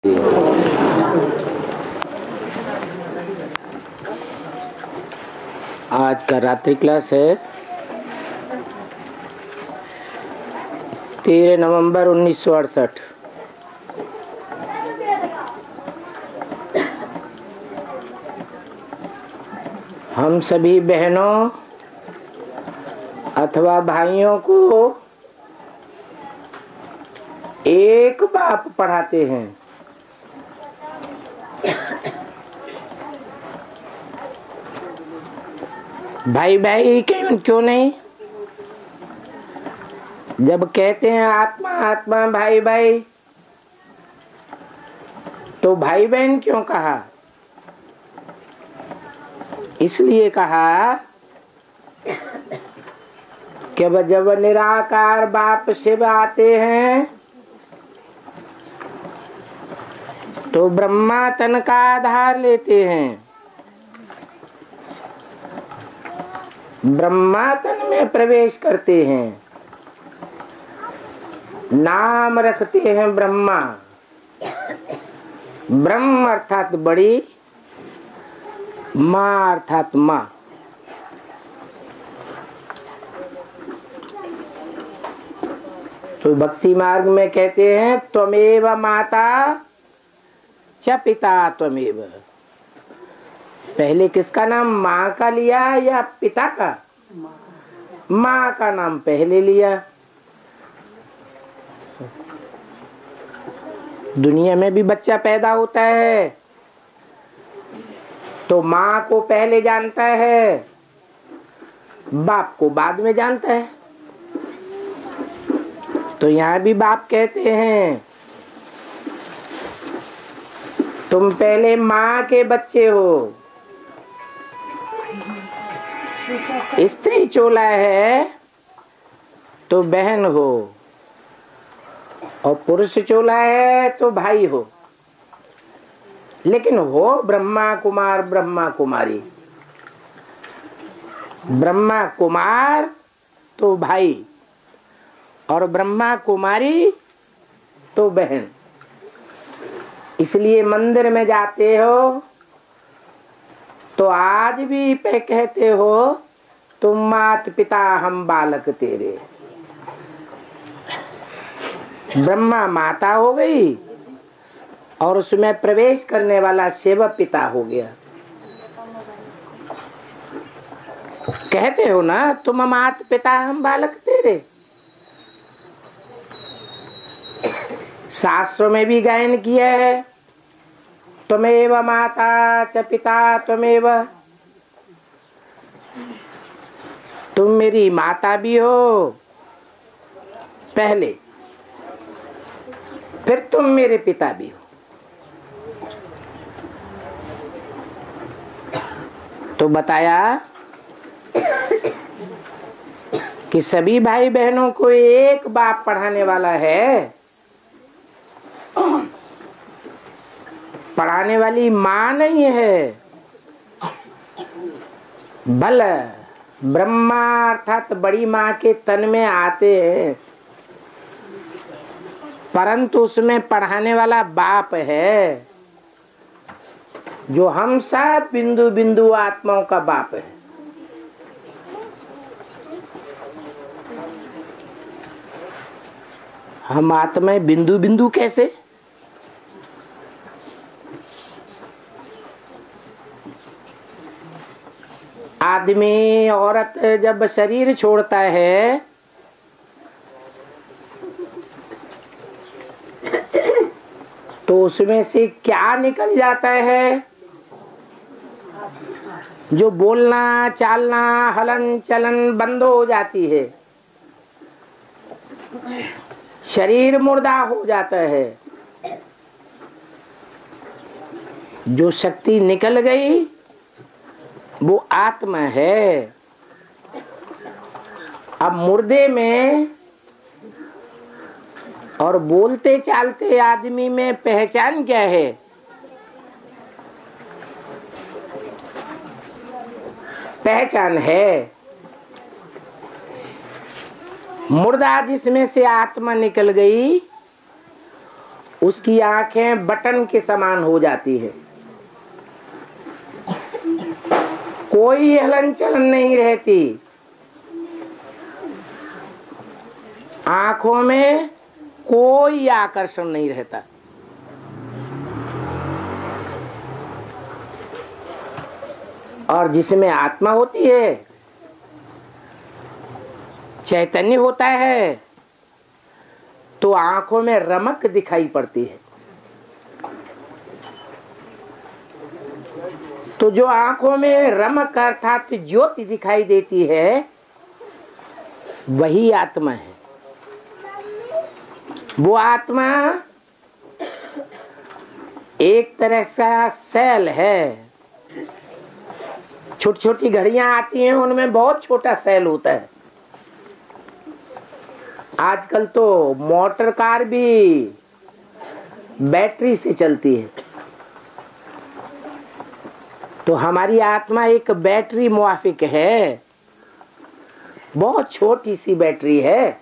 आज का रात्रि क्लास है 13 नवंबर 1968। हम सभी बहनों अथवा भाइयों को एक बाप पढ़ाते हैं। भाई भाई क्यों नहीं? जब कहते हैं आत्मा आत्मा भाई भाई, तो भाई बहन क्यों कहा? इसलिए कहा कि जब निराकार बाप शिव आते हैं तो ब्रह्मा तन का आधार लेते हैं। ब्रह्मा तन में प्रवेश करते हैं, नाम रखते हैं ब्रह्मा। ब्रह्म अर्थात बड़ी, माँ अर्थात माँ। तो भक्ति मार्ग में कहते हैं त्वमेव माता च पिता त्वमेव। पहले किसका नाम माँ का लिया या पिता का? माँ का नाम पहले लिया। दुनिया में भी बच्चा पैदा होता है तो माँ को पहले जानता है, बाप को बाद में जानता है। तो यहाँ भी बाप कहते हैं तुम पहले माँ के बच्चे हो। स्त्री चोला है तो बहन हो, और पुरुष चोला है तो भाई हो, लेकिन हो ब्रह्मा कुमार ब्रह्मा कुमारी। ब्रह्मा कुमार तो भाई और ब्रह्मा कुमारी तो बहन। इसलिए मंदिर में जाते हो तो आज भी पे कहते हो तुम मात पिता हम बालक तेरे। ब्रह्मा माता हो गई और उसमें प्रवेश करने वाला शिव पिता हो गया। कहते हो ना तुम मात पिता हम बालक तेरे। शास्त्रों में भी गायन किया है त्वमेव माता च पिता त्वमेव। तुम मेरी माता भी हो पहले, फिर तुम मेरे पिता भी हो। तो बताया कि सभी भाई बहनों को एक बाप पढ़ाने वाला है। पढ़ाने वाली माँ नहीं है, बल ब्रह्मा अर्थात बड़ी माँ के तन में आते हैं, परंतु उसमें पढ़ाने वाला बाप है जो हम सब बिंदु बिंदु आत्माओं का बाप है। हम आत्माएं बिंदु बिंदु कैसे? आदमी औरत जब शरीर छोड़ता है तो उसमें से क्या निकल जाता है? जो बोलना चालना हलन चलन बंद हो जाती है, शरीर मुर्दा हो जाता है। जो शक्ति निकल गई वो आत्मा है। अब मुर्दे में और बोलते चालते आदमी में पहचान क्या है? पहचान है मुर्दा जिसमें से आत्मा निकल गई उसकी आंखें बटन के समान हो जाती है, कोई हलन चलन नहीं रहती, आंखों में कोई आकर्षण नहीं रहता। और जिसमें आत्मा होती है, चैतन्य होता है, तो आंखों में रमक दिखाई पड़ती है। तो जो आंखों में रमक अर्थात ज्योति दिखाई देती है, वही आत्मा है। वो आत्मा एक तरह का सेल है। छोटी छोटी घड़ियां आती हैं, उनमें बहुत छोटा सेल होता है। आजकल तो मोटर कार भी बैटरी से चलती है। तो हमारी आत्मा एक बैटरी मुआफिक है, बहुत छोटी सी बैटरी है।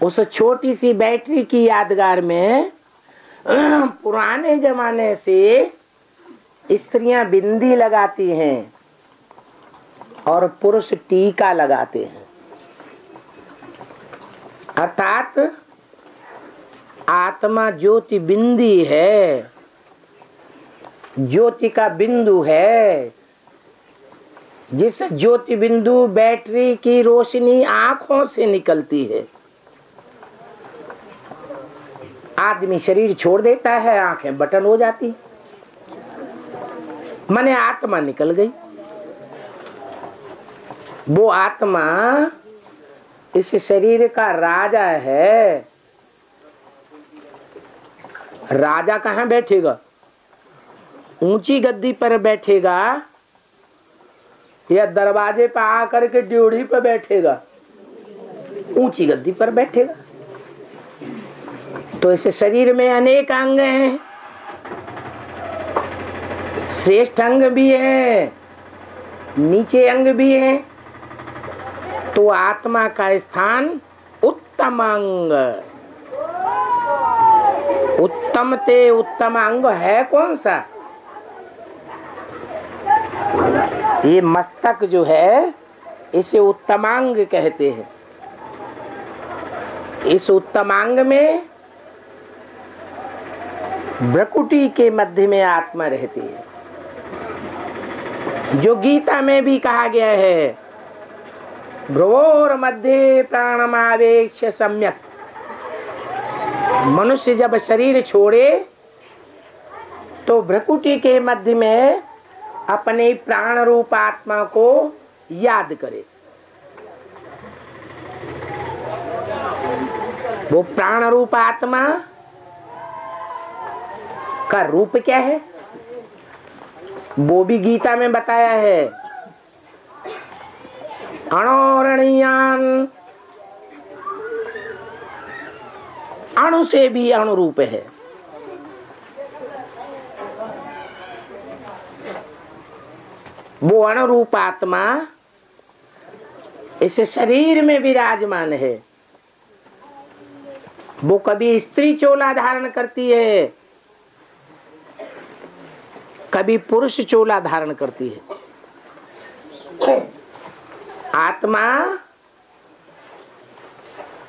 उस छोटी सी बैटरी की यादगार में पुराने जमाने से स्त्रियां बिंदी लगाती हैं और पुरुष टीका लगाते हैं। अर्थात आत्मा ज्योति बिंदी है, ज्योति का बिंदु है। जिस ज्योति बिंदु बैटरी की रोशनी आंखों से निकलती है, आदमी शरीर छोड़ देता है, आंखें बटन हो जाती, माने आत्मा निकल गई। वो आत्मा इस शरीर का राजा है। राजा कहाँ बैठेगा? ऊंची गद्दी पर बैठेगा या दरवाजे पर आकर के ड्योढ़ी पर बैठेगा? ऊंची गद्दी पर बैठेगा। तो इस शरीर में अनेक अंग हैं, श्रेष्ठ अंग भी है, नीचे अंग भी है। तो आत्मा का स्थान उत्तम अंग, उत्तम ते उत्तम अंग है कौन सा? ये मस्तक जो है, इसे उत्तमांग कहते हैं। इस उत्तमांग में भ्रकुटी के मध्य में आत्मा रहती है, जो गीता में भी कहा गया है, भ्रुवोर मध्य प्राणमावेक्ष्य सम्यक। मनुष्य जब शरीर छोड़े तो भ्रकुटी के मध्य में अपने प्राण रूप आत्मा को याद करे। वो प्राण रूप आत्मा का रूप क्या है, वो भी गीता में बताया है। अणोरणीयान, अणु से भी अणुरूप है। वो अणुरूप आत्मा इस शरीर में विराजमान है। वो कभी स्त्री चोला धारण करती है, कभी पुरुष चोला धारण करती है। आत्मा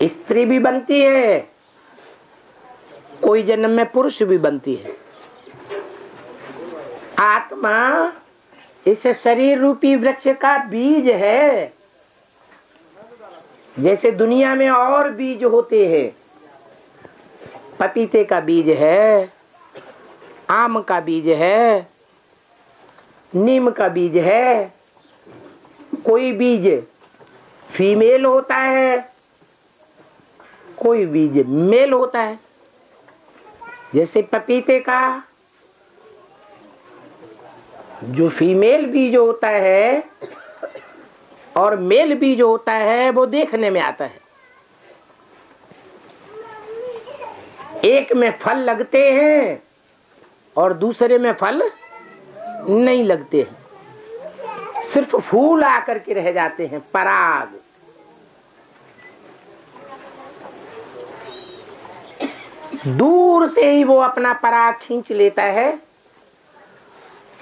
स्त्री भी बनती है, कोई जन्म में पुरुष भी बनती है। आत्मा इस शरीर रूपी वृक्ष का बीज है। जैसे दुनिया में और बीज होते हैं, पपीते का बीज है, आम का बीज है, नीम का बीज है। कोई बीज फीमेल होता है, कोई बीज मेल होता है। जैसे पपीते का जो फीमेल बीज होता है और मेल बीज होता है, वो देखने में आता है। एक में फल लगते हैं और दूसरे में फल नहीं लगते हैं, सिर्फ फूल आकर के रह जाते हैं, पराग। दूर से ही वो अपना पराग खींच लेता है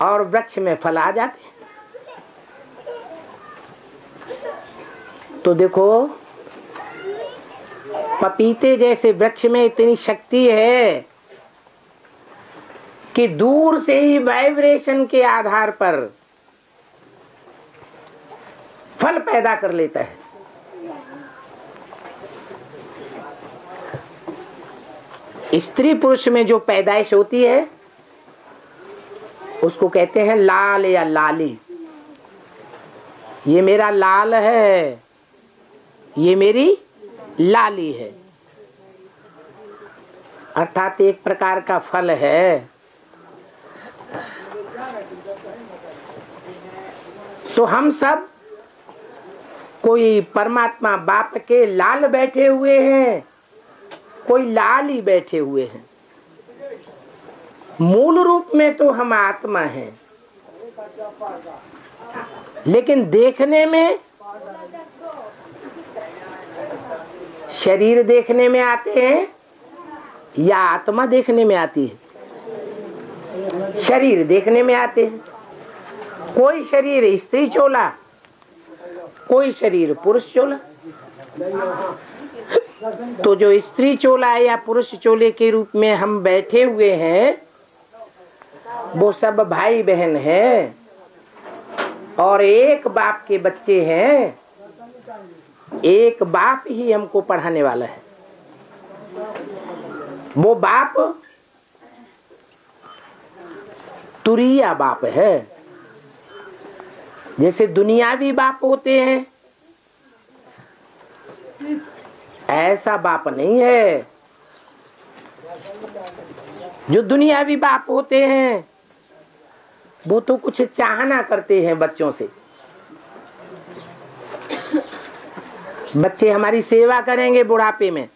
और वृक्ष में फल आ जाते हैं। तो देखो, पपीते जैसे वृक्ष में इतनी शक्ति है कि दूर से ही वाइब्रेशन के आधार पर फल पैदा कर लेता है। स्त्री पुरुष में जो पैदाइश होती है उसको कहते हैं लाल या लाली। ये मेरा लाल है, ये मेरी लाली है, अर्थात एक प्रकार का फल है। तो हम सब कोई परमात्मा बाप के लाल बैठे हुए हैं, कोई लाल ही बैठे हुए हैं। मूल रूप में तो हम आत्मा हैं, लेकिन देखने में शरीर देखने में आते हैं या आत्मा देखने में आती है? शरीर देखने में आते हैं। कोई शरीर स्त्री चोला, कोई शरीर पुरुष चोला। तो जो स्त्री चोला या पुरुष चोले के रूप में हम बैठे हुए हैं वो सब भाई बहन हैं और एक बाप के बच्चे हैं। एक बाप ही हमको पढ़ाने वाला है। वो बाप तुरीया बाप है। जैसे दुनियावी बाप होते हैं ऐसा बाप नहीं है। जो दुनियावी बाप होते हैं वो तो कुछ चाहना करते हैं बच्चों से। बच्चे हमारी सेवा करेंगे बुढ़ापे में,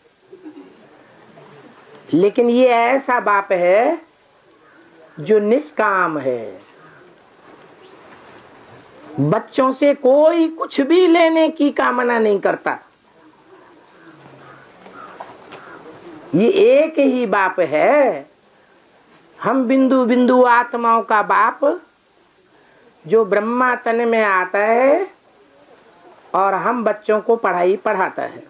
लेकिन ये ऐसा बाप है जो निष्काम है। बच्चों से कोई कुछ भी लेने की कामना नहीं करता। ये एक ही बाप है। हम बिंदु बिंदु आत्माओं का बाप जो ब्रह्मा तन में आता है और हम बच्चों को पढ़ाई पढ़ाता है।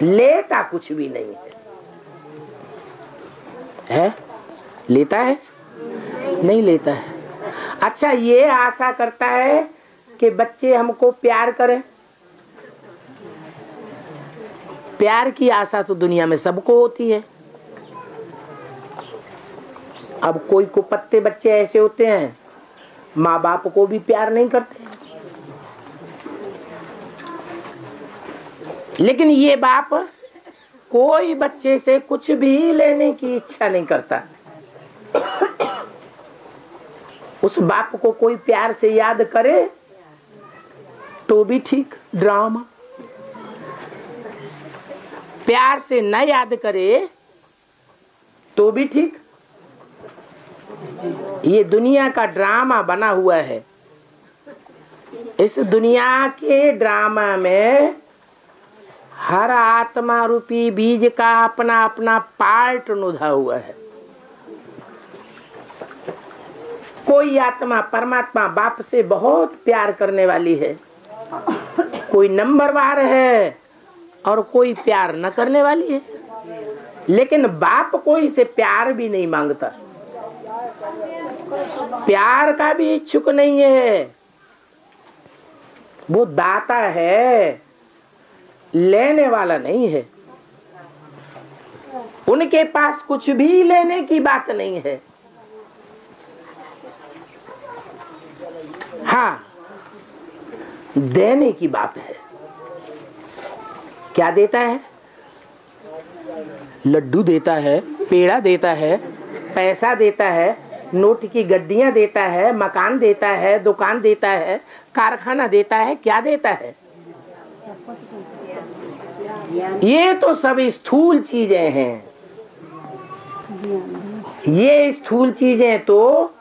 लेता कुछ भी नहीं है। लेता है? नहीं लेता है। अच्छा, ये आशा करता है कि बच्चे हमको प्यार करें। प्यार की आशा तो दुनिया में सबको होती है। अब कोई कुपत्ते बच्चे ऐसे होते हैं माँ बाप को भी प्यार नहीं करते, लेकिन ये बाप कोई बच्चे से कुछ भी लेने की इच्छा नहीं करता। उस बाप को कोई प्यार से याद करे तो भी ठीक, ड्रामा। प्यार से न याद करे तो भी ठीक। ये दुनिया का ड्रामा बना हुआ है। इस दुनिया के ड्रामा में हर आत्मा रूपी बीज का अपना अपना पार्ट नुधा हुआ है। कोई आत्मा परमात्मा बाप से बहुत प्यार करने वाली है, कोई नंबरवार है और कोई प्यार न करने वाली है। लेकिन बाप कोई से प्यार भी नहीं मांगता, प्यार का भी इच्छुक नहीं है। वो दाता है, लेने वाला नहीं है। उनके पास कुछ भी लेने की बात नहीं है। हाँ, देने की बात है। क्या देता है? लड्डू देता है, पेड़ा देता है, पैसा देता है, नोट की गड्डियां देता है, मकान देता है, दुकान देता है, कारखाना देता है। क्या देता है? ये तो सब स्थूल चीजें हैं। ये स्थूल चीजें तो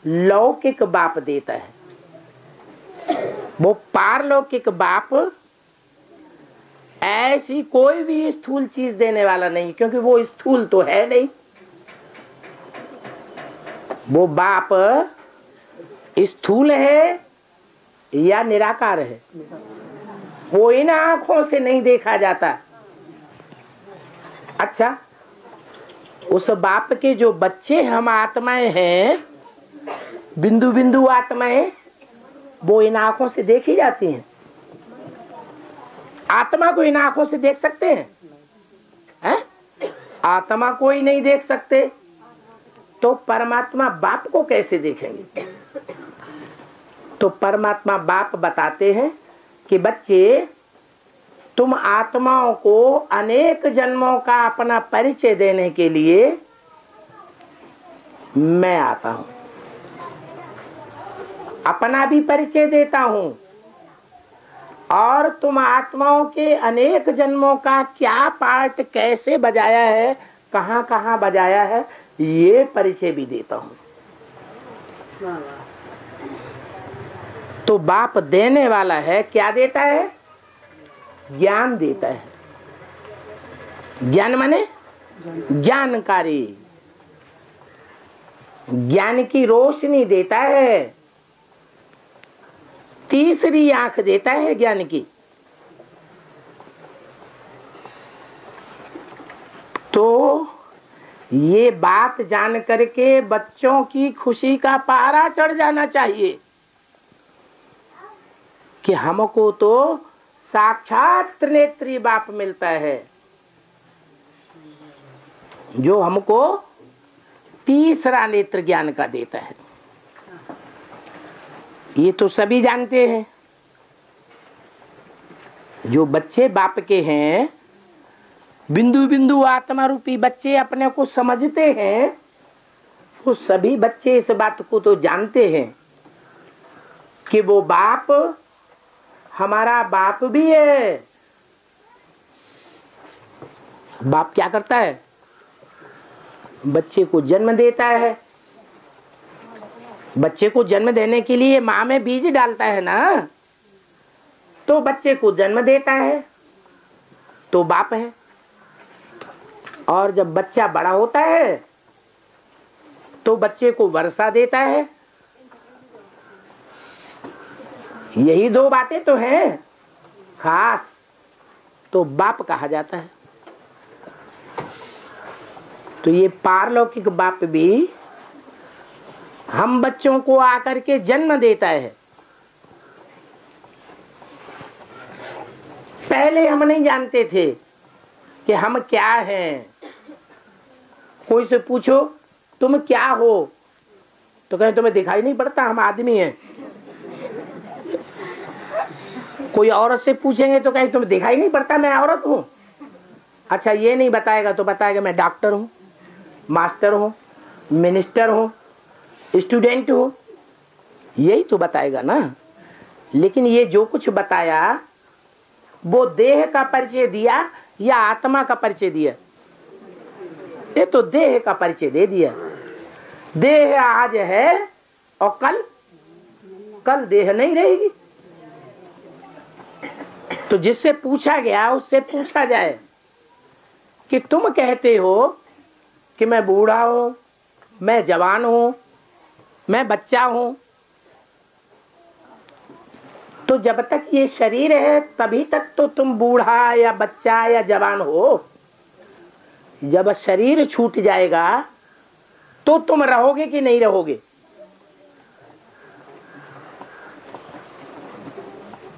लौकिक बाप देता है। वो पारलौकिक बाप ऐसी कोई भी स्थूल चीज देने वाला नहीं, क्योंकि वो स्थूल तो है नहीं। वो बाप स्थूल है या निराकार है, वो इन आंखों से नहीं देखा जाता। अच्छा, उस बाप के जो बच्चे हम आत्माएं हैं, बिंदु बिंदु आत्माएं, वो इन आंखों से देखी जाती हैं। आत्मा को इन आंखों से देख सकते हैं, हैं? आत्मा को ही नहीं देख सकते तो परमात्मा बाप को कैसे देखेंगे? तो परमात्मा बाप बताते हैं कि बच्चे, तुम आत्माओं को अनेक जन्मों का अपना परिचय देने के लिए मैं आता हूं, अपना भी परिचय देता हूं, और तुम आत्माओं के अनेक जन्मों का क्या पार्ट कैसे बजाया है, कहां कहां बजाया है, ये परिचय भी देता हूं। तो बाप देने वाला है, क्या देता है? ज्ञान देता है। ज्ञान माने ज्ञानकारी, ज्ञान की रोशनी देता है, तीसरी आंख देता है ज्ञान की। तो ये बात जान करके बच्चों की खुशी का पारा चढ़ जाना चाहिए कि हमको तो साक्षात त्रिनेत्री बाप मिलता है, जो हमको तीसरा नेत्र ज्ञान का देता है। ये तो सभी जानते हैं। जो बच्चे बाप के हैं, बिंदु बिंदु आत्मा रूपी बच्चे अपने को समझते हैं, वो सभी बच्चे इस बात को तो जानते हैं कि वो बाप हमारा बाप भी है। बाप क्या करता है? बच्चे को जन्म देता है। बच्चे को जन्म देने के लिए माँ में बीज डालता है ना, तो बच्चे को जन्म देता है तो बाप है। और जब बच्चा बड़ा होता है तो बच्चे को वर्षा देता है। यही दो बातें तो हैं खास, तो बाप कहा जाता है। तो ये पारलौकिक बाप भी हम बच्चों को आकर के जन्म देता है। पहले हम नहीं जानते थे कि हम क्या हैं। कोई से पूछो तुम क्या हो, तो कहे तुम्हें दिखाई नहीं पड़ता, हम आदमी हैं। कोई औरत से पूछेंगे तो कहे तुम्हें दिखाई नहीं पड़ता, मैं औरत हूं। अच्छा, ये नहीं बताएगा तो बताएगा मैं डॉक्टर हूं, मास्टर हूं, मिनिस्टर हूं, स्टूडेंट हूं, यही तो बताएगा ना। लेकिन ये जो कुछ बताया वो देह का परिचय दिया या आत्मा का परिचय दिया? ये तो देह का परिचय दे दिया। देह आज है और कल देह नहीं रहेगी। तो जिससे पूछा गया उससे पूछा जाए कि तुम कहते हो कि मैं बूढ़ा हूं, मैं जवान हूं, मैं बच्चा हूं, तो जब तक ये शरीर है तभी तक तो तुम बूढ़ा या बच्चा या जवान हो। जब शरीर छूट जाएगा तो तुम रहोगे कि नहीं रहोगे?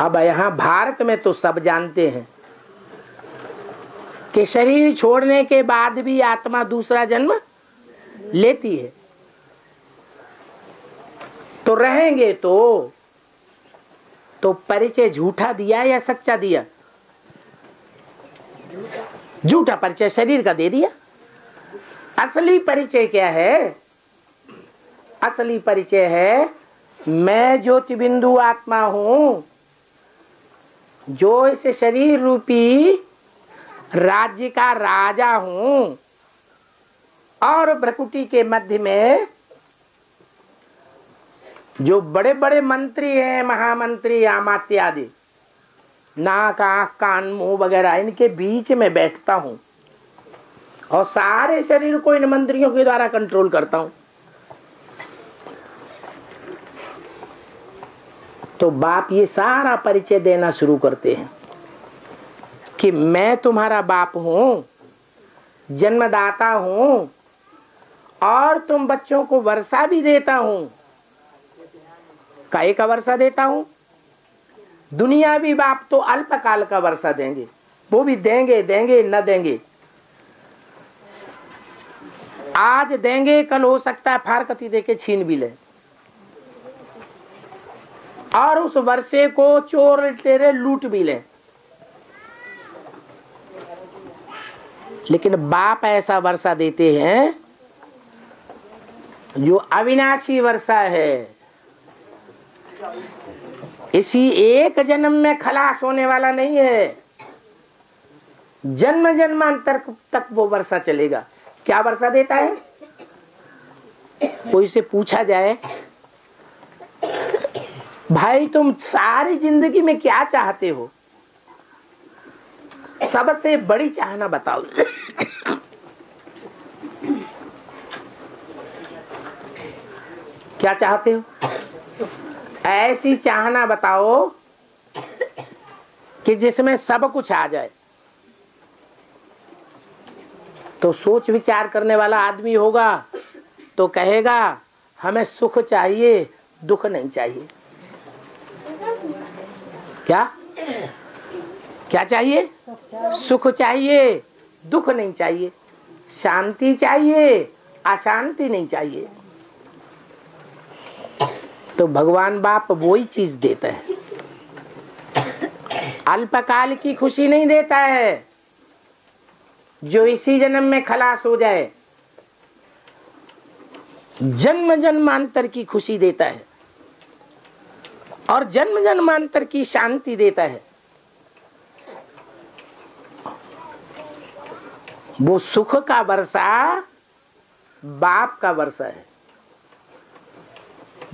अब यहां भारत में तो सब जानते हैं कि शरीर छोड़ने के बाद भी आत्मा दूसरा जन्म लेती है। तो रहेंगे तो परिचय झूठा दिया या सच्चा दिया? झूठा परिचय शरीर का दे दिया। असली परिचय क्या है? असली परिचय है मैं ज्योति बिंदु आत्मा हूं, जो इस शरीर रूपी राज्य का राजा हूं, और भ्रकुटी के मध्य में जो बड़े बड़े मंत्री हैं, महामंत्री, अमात्य आदि, नाक, आँख, कान, मुंह वगैरह इनके बीच में बैठता हूँ और सारे शरीर को इन मंत्रियों के द्वारा कंट्रोल करता हूँ। तो बाप ये सारा परिचय देना शुरू करते हैं कि मैं तुम्हारा बाप हूँ, जन्मदाता हूँ और तुम बच्चों को वर्षा भी देता हूँ। काहे का वर्षा देता हूँ? दुनियावी बाप तो अल्पकाल का वर्षा देंगे, वो भी देंगे देंगे न देंगे। आज देंगे, कल हो सकता है फारकती देके छीन भी ले और उस वर्षे को चोर तेरे लूट भी ले। लेकिन बाप ऐसा वर्षा देते हैं जो अविनाशी वर्षा है। इसी एक जन्म में खलास होने वाला नहीं है, जन्म जन्मांतर तक वो वर्षा चलेगा। क्या वर्षा देता है? कोई से पूछा जाए, भाई तुम सारी जिंदगी में क्या चाहते हो? सबसे बड़ी चाहना बताओ। क्या चाहते हो? ऐसी चाहना बताओ कि जिसमें सब कुछ आ जाए। तो सोच विचार करने वाला आदमी होगा तो कहेगा हमें सुख चाहिए, दुख नहीं चाहिए। क्या क्या चाहिए? सुख चाहिए, दुख नहीं चाहिए। शांति चाहिए, अशांति नहीं चाहिए। तो भगवान बाप वही चीज देता है। अल्पकाल की खुशी नहीं देता है जो इसी जन्म में खलास हो जाए, जन्म जन्मांतर की खुशी देता है और जन्म जन्मांतर की शांति देता है। वो सुख का वर्षा बाप का वर्षा है।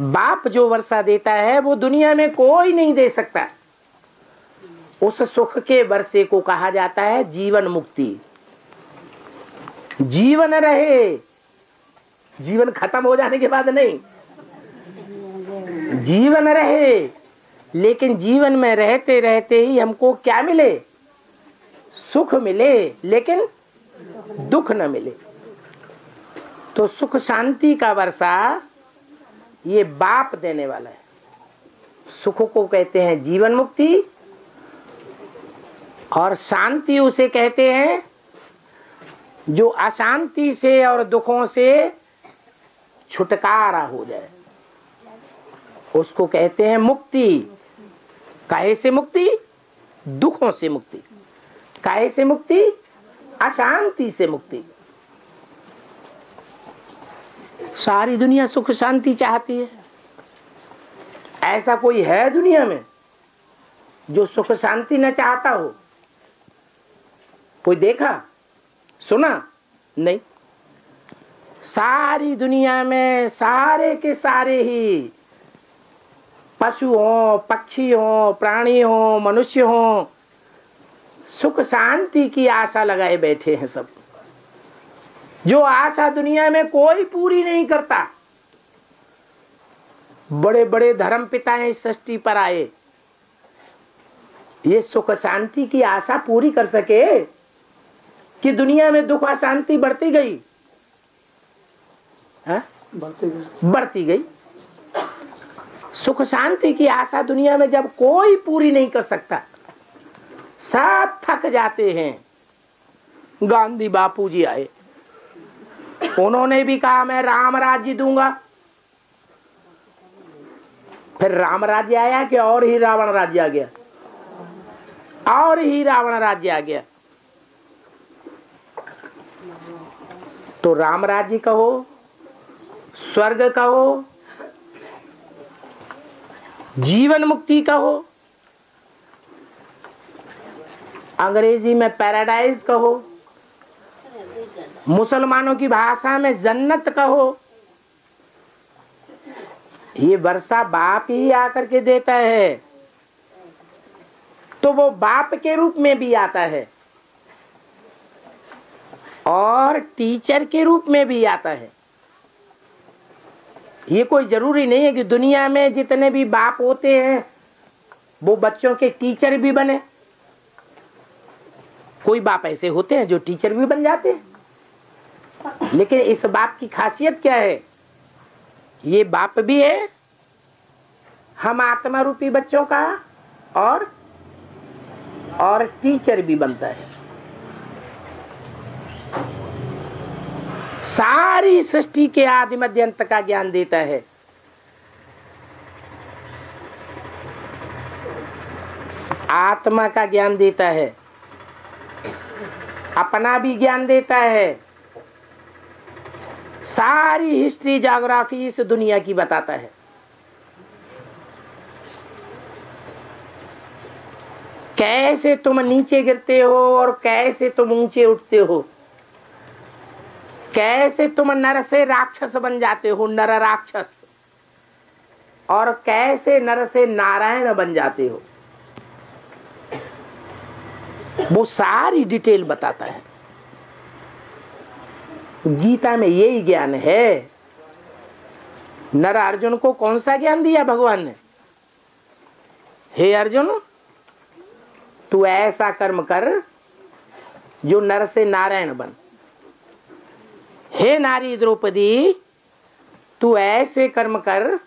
बाप जो वर्षा देता है वो दुनिया में कोई नहीं दे सकता। उस सुख के वर्षे को कहा जाता है जीवन मुक्ति। जीवन रहे, जीवन खत्म हो जाने के बाद नहीं, जीवन रहे, लेकिन जीवन में रहते रहते ही हमको क्या मिले? सुख मिले, लेकिन दुख न मिले। तो सुख शांति का वर्षा ये बाप देने वाला है। सुख को कहते हैं जीवन मुक्ति और शांति उसे कहते हैं जो अशांति से और दुखों से छुटकारा हो जाए, उसको कहते हैं मुक्ति। काहे से मुक्ति? दुखों से मुक्ति। काहे से मुक्ति? अशांति से मुक्ति। सारी दुनिया सुख शांति चाहती है। ऐसा कोई है दुनिया में जो सुख शांति न चाहता हो? कोई देखा सुना? नहीं। सारी दुनिया में सारे के सारे ही पशु हो, पक्षी हो, प्राणी हो, मनुष्य हो, सुख शांति की आशा लगाए बैठे हैं सब। जो आशा दुनिया में कोई पूरी नहीं करता। बड़े बड़े धर्म पिता इस सृष्टि पर आए, ये सुख शांति की आशा पूरी कर सके कि दुनिया में दुख अशांति बढ़ती गई, बढ़ती गई। सुख शांति की आशा दुनिया में जब कोई पूरी नहीं कर सकता, सब थक जाते हैं। गांधी बापू जी आए, उन्होंने भी कहा मैं राम राज्य दूंगा। फिर राम राज्य आया कि और ही रावण राज्य आ गया, और ही रावण राज्य आ गया। तो राम राज्य कहो, स्वर्ग कहो, जीवन मुक्ति कहो, अंग्रेजी में पैराडाइज कहो, मुसलमानों की भाषा में जन्नत कहो, ये वर्षा बाप ही आकर के देता है। तो वो बाप के रूप में भी आता है और टीचर के रूप में भी आता है। ये कोई जरूरी नहीं है कि दुनिया में जितने भी बाप होते हैं वो बच्चों के टीचर भी बने। कोई बाप ऐसे होते हैं जो टीचर भी बन जाते हैं। लेकिन इस बाप की खासियत क्या है? ये बाप भी है हम आत्मा रूपी बच्चों का और टीचर भी बनता है। सारी सृष्टि के आदि मध्य अंत का ज्ञान देता है। आत्मा का ज्ञान देता है, अपना भी ज्ञान देता है, सारी हिस्ट्री ज्योग्राफी इस दुनिया की बताता है। कैसे तुम नीचे गिरते हो और कैसे तुम ऊंचे उठते हो, कैसे तुम नर से राक्षस बन जाते हो, नर राक्षस, और कैसे नर से नारायण बन जाते हो, वो सारी डिटेल बताता है। गीता में यही ज्ञान है। नर अर्जुन को कौन सा ज्ञान दिया भगवान ने? हे अर्जुन, तू ऐसा कर्म कर जो नर से नारायण बन। हे नारी द्रौपदी, तू ऐसे कर्म कर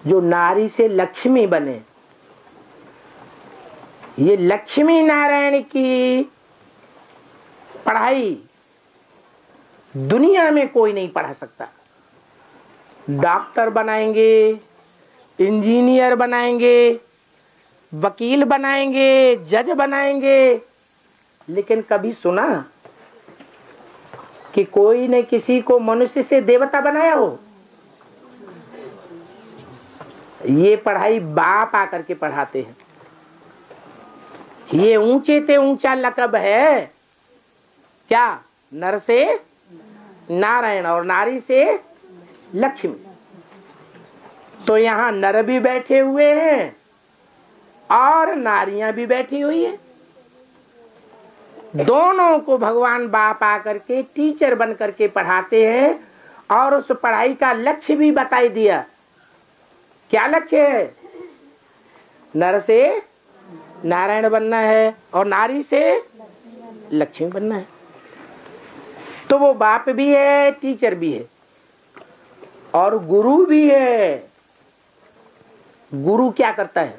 जो नारी से लक्ष्मी बने। ये लक्ष्मी नारायण की पढ़ाई दुनिया में कोई नहीं पढ़ा सकता। डॉक्टर बनाएंगे, इंजीनियर बनाएंगे, वकील बनाएंगे, जज बनाएंगे, लेकिन कभी सुना कि कोई ने किसी को मनुष्य से देवता बनाया हो? ये पढ़ाई बाप आकर के पढ़ाते हैं। ये ऊंचे ते ऊंचा लकब है क्या? नर से नारायण और नारी से लक्ष्मी। तो यहाँ नर भी बैठे हुए हैं और नारियां भी बैठी हुई है। दोनों को भगवान बाप आकर के टीचर बन करके पढ़ाते हैं और उस पढ़ाई का लक्ष्य भी बताई दिया। क्या लक्ष्य है? नर से नारायण बनना है और नारी से लक्ष्मी बनना है। तो वो बाप भी है, टीचर भी है और गुरु भी है। गुरु क्या करता है?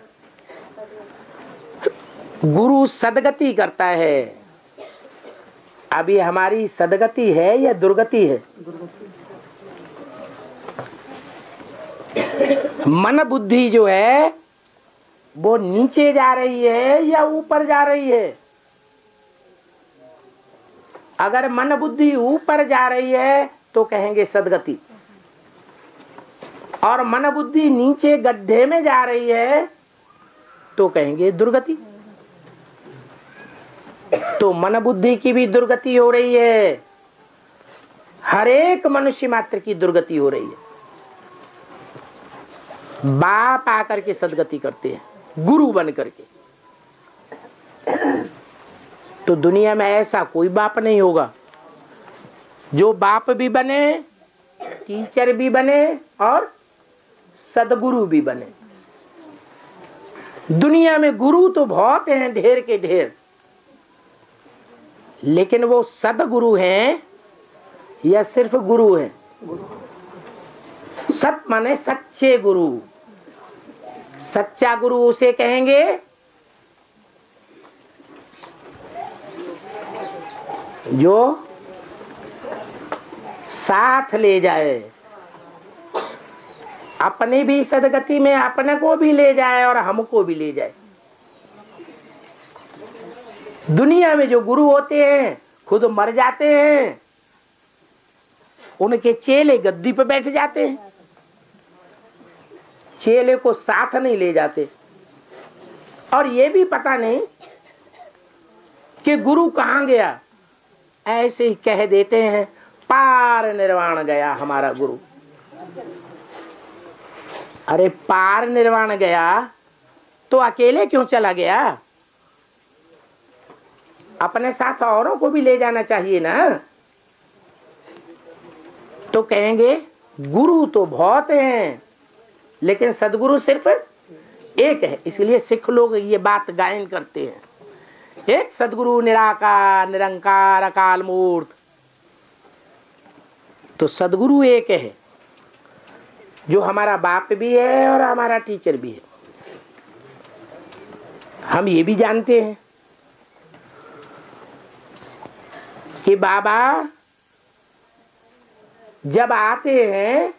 गुरु सदगति करता है। अभी हमारी सदगति है या दुर्गति है? मन बुद्धि जो है वो नीचे जा रही है या ऊपर जा रही है? अगर मन बुद्धि ऊपर जा रही है तो कहेंगे सदगति, और मन बुद्धि नीचे गड्ढे में जा रही है तो कहेंगे दुर्गति। तो मन बुद्धि की भी दुर्गति हो रही है, हर एक मनुष्य मात्र की दुर्गति हो रही है। बाप आकर के सदगति करते हैं, गुरु बन करके। तो दुनिया में ऐसा कोई बाप नहीं होगा जो बाप भी बने, टीचर भी बने और सदगुरु भी बने। दुनिया में गुरु तो बहुत हैं, ढेर के ढेर, लेकिन वो सदगुरु हैं या सिर्फ गुरु हैं? सत माने सच्चे गुरु। सच्चा गुरु उसे कहेंगे जो साथ ले जाए, अपनी भी सदगति में अपने को भी ले जाए और हमको भी ले जाए। दुनिया में जो गुरु होते हैं खुद मर जाते हैं, उनके चेले गद्दी पे बैठ जाते हैं, चेले को साथ नहीं ले जाते। और ये भी पता नहीं कि गुरु कहाँ गया, ऐसे ही कह देते हैं पार निर्वाण गया हमारा गुरु। अरे पार निर्वाण गया तो अकेले क्यों चला गया? अपने साथ औरों को भी ले जाना चाहिए ना। तो कहेंगे गुरु तो बहुत हैं, लेकिन सदगुरु सिर्फ एक है। इसलिए सिख लोग ये बात गायन करते हैं, एक सदगुरु निराकार निरंकार अकाल मूर्त। तो सदगुरु एक है, जो हमारा बाप भी है और हमारा टीचर भी है। हम ये भी जानते हैं कि बाबा जब आते हैं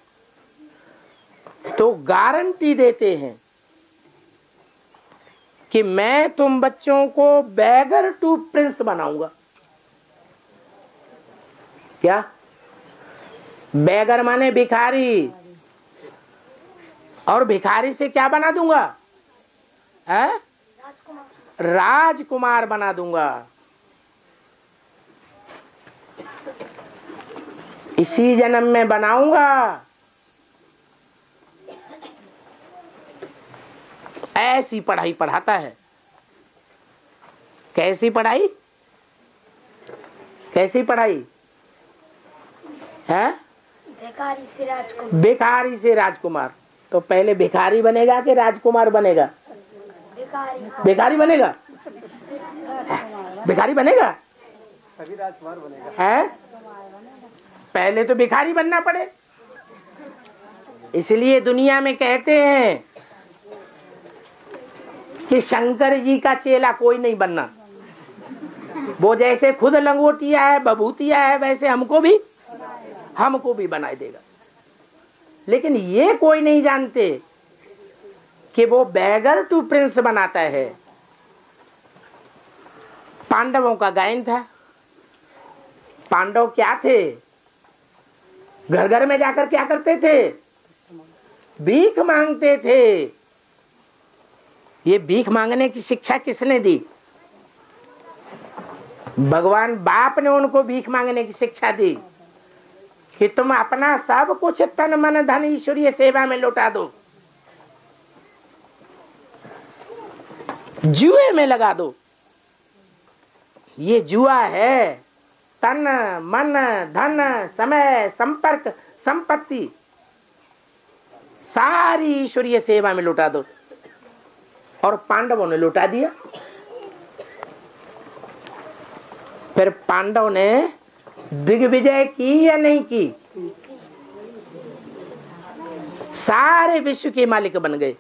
तो गारंटी देते हैं कि मैं तुम बच्चों को बैगर टू प्रिंस बनाऊंगा। क्या? बैगर माने भिखारी, और भिखारी से क्या बना दूंगा? है? राजकुमार बना दूंगा। इसी जन्म में बनाऊंगा। ऐसी पढ़ाई पढ़ाता है। कैसी पढ़ाई? कैसी पढ़ाई है? भिखारी से राजकुमार। भिखारी से राजकुमार। तो पहले भिखारी बनेगा कि राजकुमार बनेगा? भिखारी बनेगा। भिखारी बनेगा, तभी राजकुमार बनेगा। है? पहले तो भिखारी बनना पड़े। इसलिए दुनिया में कहते हैं कि शंकर जी का चेला कोई नहीं बनना। वो जैसे खुद लंगोटिया है, बभूतिया है, वैसे हमको भी बनाए देगा। लेकिन ये कोई नहीं जानते कि वो बैगर टू प्रिंस बनाता है। पांडवों का गायन था। पांडव क्या थे? घर घर में जाकर क्या करते थे? भीख मांगते थे। ये भीख मांगने की शिक्षा किसने दी? भगवान बाप ने उनको भीख मांगने की शिक्षा दी कि तुम अपना सब कुछ तन मन धन ईश्वरीय सेवा में लौटा दो, जुए में लगा दो। ये जुआ है। तन मन धन समय संपर्क संपत्ति सारी ईश्वरीय सेवा में लौटा दो। और पांडवों ने लौटा दिया। फिर पांडव ने दिग्विजय की या नहीं की? सारे विश्व के मालिक बन गए।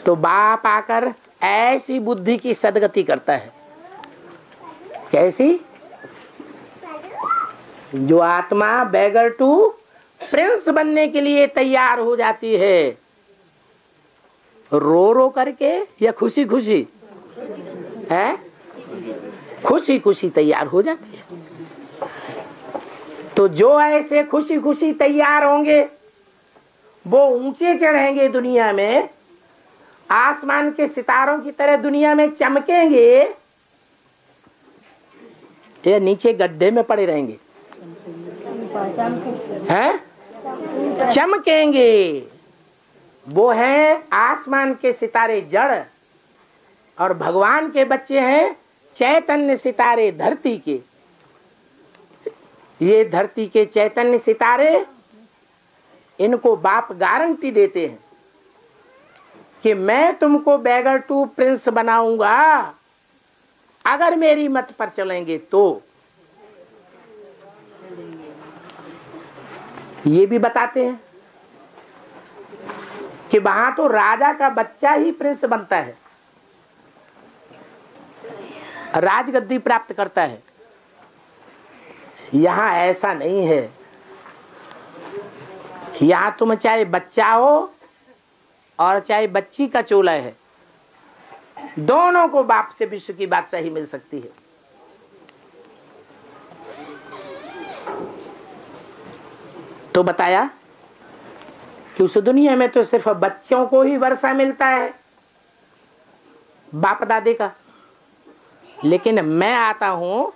तो बाप आकर ऐसी बुद्धि की सदगति करता है। कैसी? जो आत्मा बैगर टू प्रिंस बनने के लिए तैयार हो जाती है, रो रो करके या खुशी खुशी? है? खुशी खुशी तैयार हो जाती है। तो जो ऐसे खुशी खुशी तैयार होंगे वो ऊंचे चढ़ेंगे दुनिया में, आसमान के सितारों की तरह दुनिया में चमकेंगे, या नीचे गड्ढे में पड़े रहेंगे? हैं? चमकेंगे। वो हैं आसमान के सितारे जड़, और भगवान के बच्चे हैं चैतन्य सितारे धरती के। ये धरती के चैतन्य सितारे, इनको बाप गारंटी देते हैं कि मैं तुमको बैगर टू प्रिंस बनाऊंगा अगर मेरी मत पर चलेंगे तो। ये भी बताते हैं कि वहां तो राजा का बच्चा ही प्रिंस बनता है, राजगद्दी प्राप्त करता है। यहां ऐसा नहीं है। यहां तुम चाहे बच्चा हो और चाहे बच्ची का चोला है, दोनों को बाप से विश्व की बादशाही मिल सकती है। तो बताया कि उस दुनिया में तो सिर्फ बच्चों को ही वर्षा मिलता है बाप दादे का, लेकिन मैं आता हूं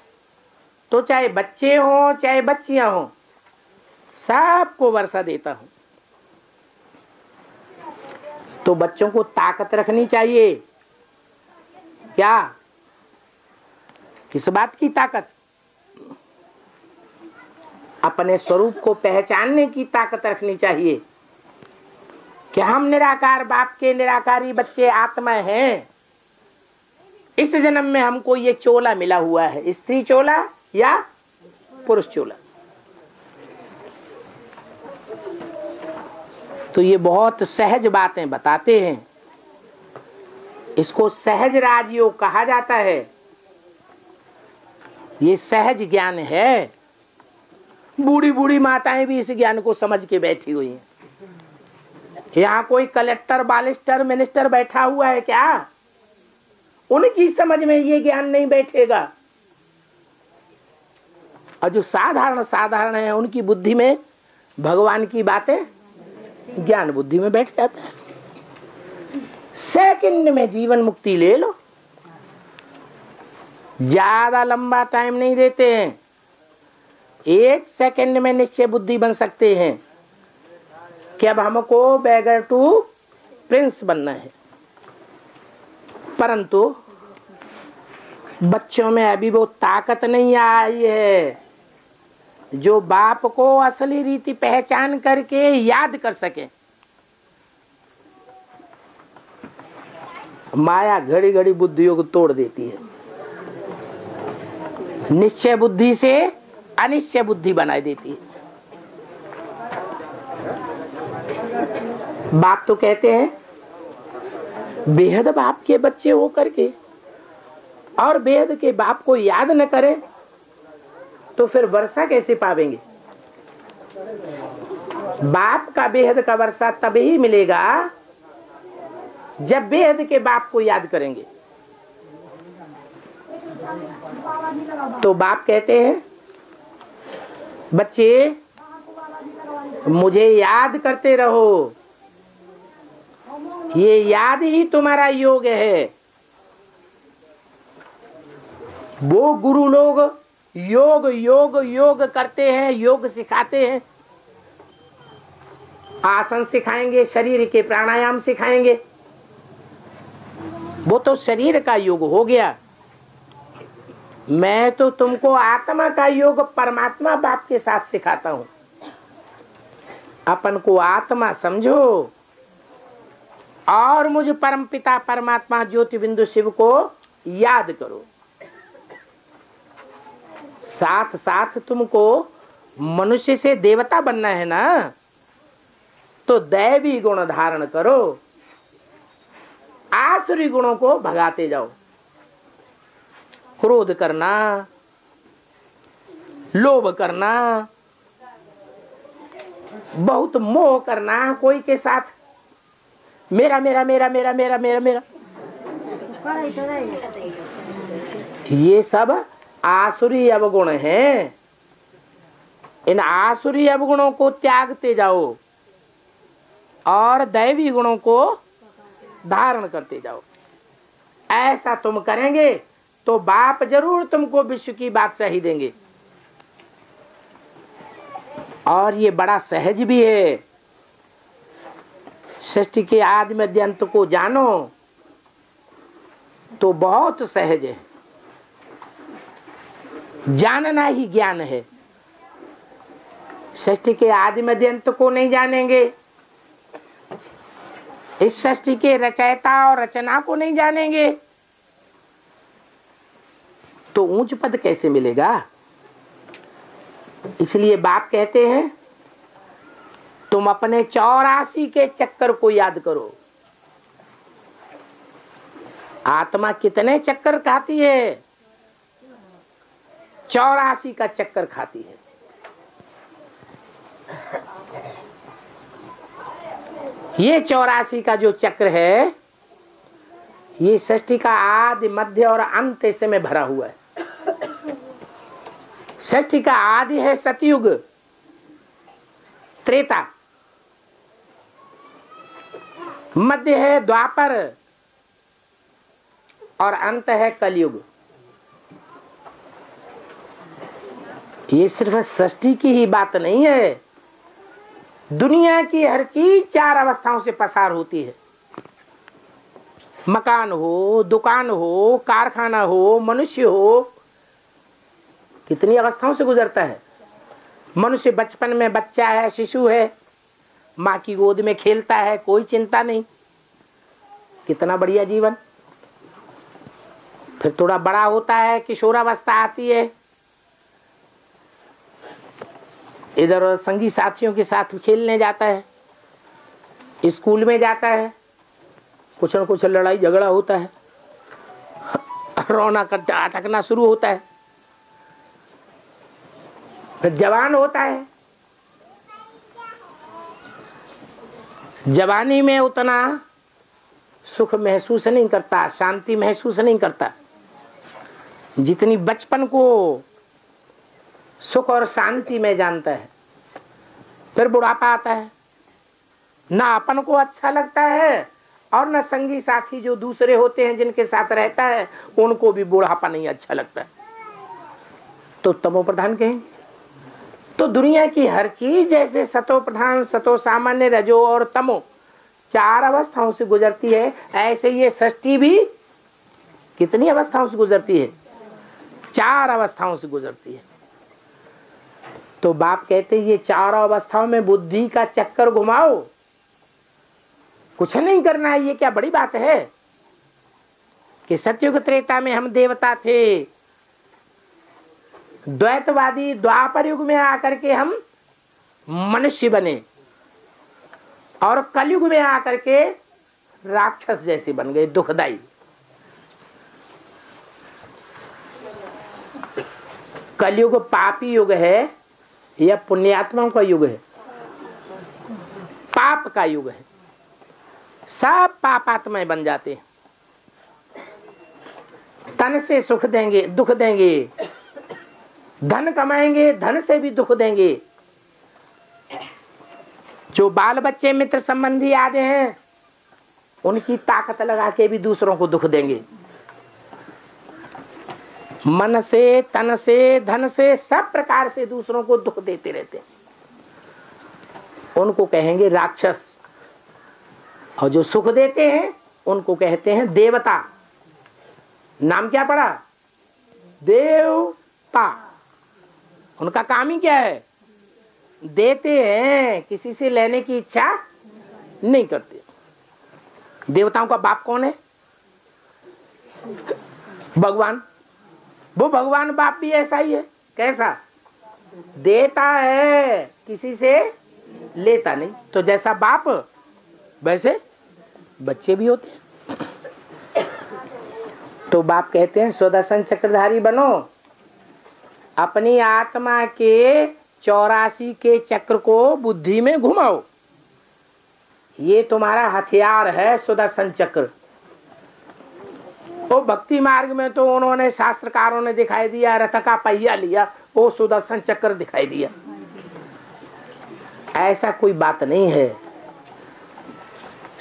तो चाहे बच्चे हो चाहे बच्चियां हो, सबको वर्षा देता हूं। तो बच्चों को ताकत रखनी चाहिए। क्या? किस बात की ताकत? अपने स्वरूप को पहचानने की ताकत रखनी चाहिए कि हम निराकार बाप के निराकारी बच्चे आत्मा हैं। इस जन्म में हमको ये चोला मिला हुआ है, स्त्री चोला या पुरुष चोला। तो ये बहुत सहज बातें बताते हैं। इसको सहज राजयोग कहा जाता है। ये सहज ज्ञान है। बूढ़ी बूढ़ी माताएं भी इस ज्ञान को समझ के बैठी हुई हैं। यहाँ कोई कलेक्टर बालिस्टर मिनिस्टर बैठा हुआ है क्या? उनकी समझ में ये ज्ञान नहीं बैठेगा। और जो साधारण साधारण है उनकी बुद्धि में भगवान की बातें ज्ञान बुद्धि में बैठ जाता है। सेकंड में जीवन मुक्ति ले लो। ज्यादा लंबा टाइम नहीं देते हैं। 1 सेकंड में निश्चय बुद्धि बन सकते हैं कि अब हमको बैगर टू प्रिंस बनना है। परंतु बच्चों में अभी वो ताकत नहीं आई है जो बाप को असली रीति पहचान करके याद कर सके। माया घड़ी घड़ी बुद्धियों को तोड़ देती है। निश्चय बुद्धि से अनिश्चय बुद्धि बनाई देती है। बाप तो कहते हैं बेहद बाप के बच्चे हो करके और बेहद के बाप को याद न करें तो फिर वर्षा कैसे पावेंगे? बाप का बेहद का वर्षा तभी मिलेगा जब बेहद के बाप को याद करेंगे। तो बाप कहते हैं बच्चे मुझे याद करते रहो। ये याद ही तुम्हारा योग है। वो गुरु लोग योग योग योग करते हैं, योग सिखाते हैं। आसन सिखाएंगे, शरीर के प्राणायाम सिखाएंगे। वो तो शरीर का योग हो गया। मैं तो तुमको आत्मा का योग परमात्मा बाप के साथ सिखाता हूं। अपन को आत्मा समझो और मुझ परम पिता परमात्मा ज्योति बिंदु शिव को याद करो। साथ साथ तुमको मनुष्य से देवता बनना है ना, तो दैवी गुण धारण करो। आसुरी गुणों को भगाते जाओ। क्रोध करना, लोभ करना, बहुत मोह करना, कोई के साथ मेरा मेरा मेरा मेरा मेरा मेरा मेरा, ये सब आसुरी अवगुण हैं। इन आसुरी अवगुणों को त्यागते जाओ और दैवी गुणों को धारण करते जाओ। ऐसा तुम करेंगे तो बाप जरूर तुमको विश्व की बादशाही देंगे। और ये बड़ा सहज भी है। सृष्टि के आदि मध्य अंत को जानो तो बहुत सहज है। जानना ही ज्ञान है। सृष्टि के आदि मध्य अंत को नहीं जानेंगे, इस सृष्टि के रचयिता और रचना को नहीं जानेंगे तो ऊंच पद कैसे मिलेगा? इसलिए बाप कहते हैं तुम अपने 84 के चक्कर को याद करो। आत्मा कितने चक्कर खाती है? 84 का चक्कर खाती है। ये 84 का जो चक्र है, ये सृष्टि का आदि मध्य और अंत इसमें भरा हुआ है। सृष्टि का आदि है सतयुग, त्रेता, मध्य है द्वापर और अंत है कलयुग। ये सिर्फ सृष्टि की ही बात नहीं है, दुनिया की हर चीज 4 अवस्थाओं से पसार होती है। मकान हो, दुकान हो, कारखाना हो, मनुष्य हो, कितनी अवस्थाओं से गुजरता है। मनुष्य बचपन में बच्चा है, शिशु है, माँ की गोद में खेलता है, कोई चिंता नहीं, कितना बढ़िया जीवन। फिर थोड़ा बड़ा होता है, किशोरावस्था आती है, इधर संगी साथियों के साथ खेलने जाता है, स्कूल में जाता है, कुछ न कुछ लड़ाई झगड़ा होता है, रोना अटकना शुरू होता है। फिर जवान होता है, जवानी में उतना सुख महसूस नहीं करता, शांति महसूस नहीं करता जितनी बचपन को सुख और शांति में जानता है। फिर बुढ़ापा आता है, ना अपन को अच्छा लगता है और ना संगी साथी जो दूसरे होते हैं जिनके साथ रहता है उनको भी बुढ़ापा नहीं अच्छा लगता है, तो तमो प्रधान कहेंगे। तो दुनिया की हर चीज जैसे सतो प्रधान, सतो सामान्य, रजो और तमो 4 अवस्थाओं से गुजरती है, ऐसे ये सृष्टि भी कितनी अवस्थाओं से गुजरती है? 4 अवस्थाओं से गुजरती है। तो बाप कहते ये 4 अवस्थाओं में बुद्धि का चक्कर घुमाओ, कुछ नहीं करना है। ये क्या बड़ी बात है कि सतयुग त्रेता में हम देवता थे, द्वैतवादी द्वापर युग में आकर के हम मनुष्य बने और कलयुग में आकर के राक्षस जैसे बन गए, दुखदाई। कलयुग पापी युग है या पुण्यात्माओं का युग है? पाप का युग है, सब पापात्माएं बन जाते हैं। तन से सुख देंगे, दुख देंगे, धन कमाएंगे, धन से भी दुख देंगे। जो बाल बच्चे मित्र संबंधी आते हैं उनकी ताकत लगा के भी दूसरों को दुख देंगे। मन से, तन से, धन से, सब प्रकार से दूसरों को दुख देते रहते हैं, उनको कहेंगे राक्षस। और जो सुख देते हैं उनको कहते हैं देवता। नाम क्या पड़ा? देवता। उनका काम ही क्या है? देते हैं, किसी से लेने की इच्छा नहीं करते। देवताओं का बाप कौन है? भगवान। वो भगवान बाप भी ऐसा ही है। कैसा? देता है, किसी से लेता नहीं। तो जैसा बाप वैसे बच्चे भी होते हैं। तो बाप कहते हैं सुदर्शन चक्रधारी बनो, अपनी आत्मा के 84 के चक्र को बुद्धि में घुमाओ। ये तुम्हारा हथियार है सुदर्शन चक्र। वो भक्ति मार्ग में तो उन्होंने शास्त्रकारों ने दिखाई दिया, रथ का पहिया लिया, वो सुदर्शन चक्र दिखाई दिया। ऐसा कोई बात नहीं है।